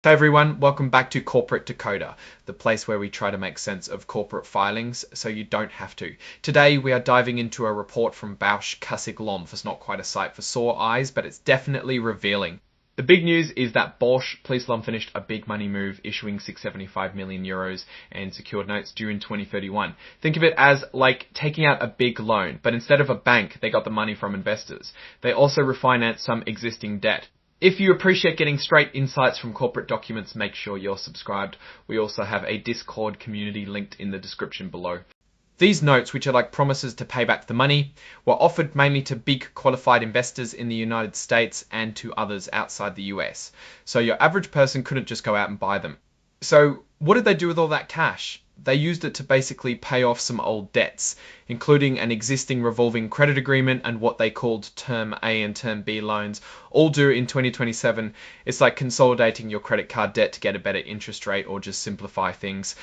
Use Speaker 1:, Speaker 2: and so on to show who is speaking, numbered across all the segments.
Speaker 1: Hey everyone, welcome back to Corporate Decoder, the place where we try to make sense of corporate filings so you don't have to. Today we are diving into a report from Bausch Lomb. It's not quite a sight for sore eyes, but it's definitely revealing. The big news is that Bausch Lomb finished a big money move, issuing 675 million euros and secured notes due in 2031. Think of it as like taking out a big loan, but instead of a bank, they got the money from investors. They also refinanced some existing debt. If you appreciate getting straight insights from corporate documents, make sure you're subscribed. We also have a Discord community linked in the description below. These notes, which are like promises to pay back the money, were offered mainly to big qualified investors in the United States and to others outside the US. So your average person couldn't just go out and buy them. So what did they do with all that cash? They used it to basically pay off some old debts, including an existing revolving credit agreement and what they called Term A and Term B loans, all due in 2027. It's like consolidating your credit card debt to get a better interest rate or just simplify things.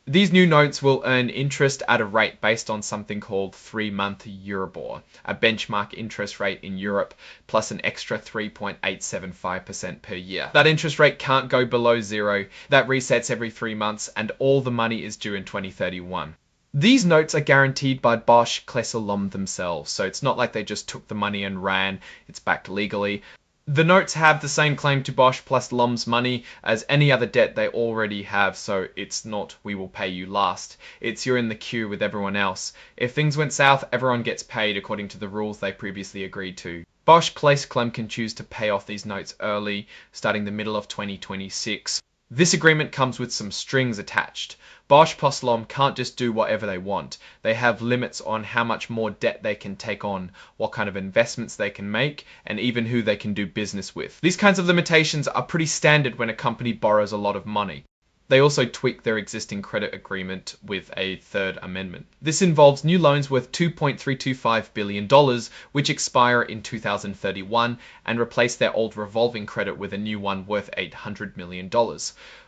Speaker 1: These new notes will earn interest at a rate based on something called 3-month Euribor, a benchmark interest rate in Europe, plus an extra 3.875% per year. That interest rate can't go below zero. That resets every 3 months, and all the money is due in 2031. These notes are guaranteed by Bausch Lomb themselves, so it's not like they just took the money and ran. It's backed legally. The notes have the same claim to Bausch Lomb's money as any other debt they already have, so it's not "we will pay you last." It's "you're in the queue with everyone else." If things went south, everyone gets paid according to the rules they previously agreed to. Bausch Lomb can choose to pay off these notes early, starting the middle of 2026. This agreement comes with some strings attached. Bausch Lomb can't just do whatever they want. They have limits on how much more debt they can take on, what kind of investments they can make, and even who they can do business with. These kinds of limitations are pretty standard when a company borrows a lot of money. They also tweak their existing credit agreement with a third amendment. This involves new loans worth $2.325 billion, which expire in 2031, and replace their old revolving credit with a new one worth $800 million.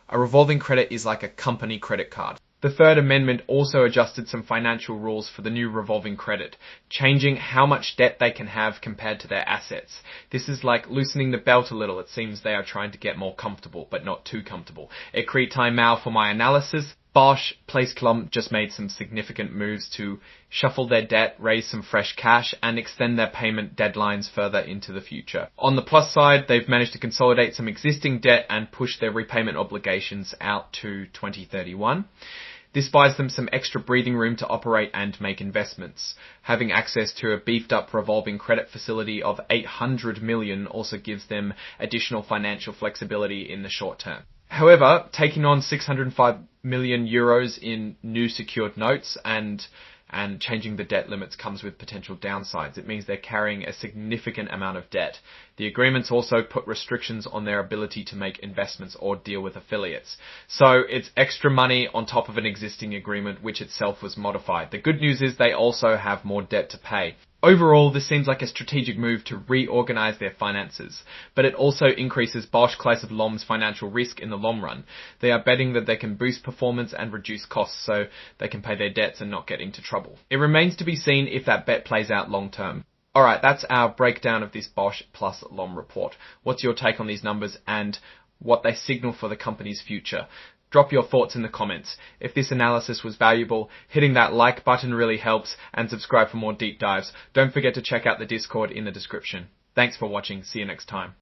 Speaker 1: A revolving credit is like a company credit card. The third amendment also adjusted some financial rules for the new revolving credit, changing how much debt they can have compared to their assets. This is like loosening the belt a little. It seems they are trying to get more comfortable, but not too comfortable. Écrit time now for my analysis. Bausch Lomb just made some significant moves to shuffle their debt, raise some fresh cash, and extend their payment deadlines further into the future. On the plus side, they've managed to consolidate some existing debt and push their repayment obligations out to 2031. This buys them some extra breathing room to operate and make investments. Having access to a beefed up revolving credit facility of $800 million also gives them additional financial flexibility in the short term. However, taking on 605 million euros in new secured notes and changing the debt limits comes with potential downsides. It means they're carrying a significant amount of debt. The agreements also put restrictions on their ability to make investments or deal with affiliates. So it's extra money on top of an existing agreement, which itself was modified. The good news is they also have more debt to pay. Overall, this seems like a strategic move to reorganize their finances, but it also increases Bausch Lomb's financial risk in the long run. They are betting that they can boost performance and reduce costs so they can pay their debts and not get into trouble. It remains to be seen if that bet plays out long term. Alright, that's our breakdown of this Bausch Lomb report. What's your take on these numbers and what they signal for the company's future? Drop your thoughts in the comments. If this analysis was valuable, hitting that like button really helps, and subscribe for more deep dives. Don't forget to check out the Discord in the description. Thanks for watching. See you next time.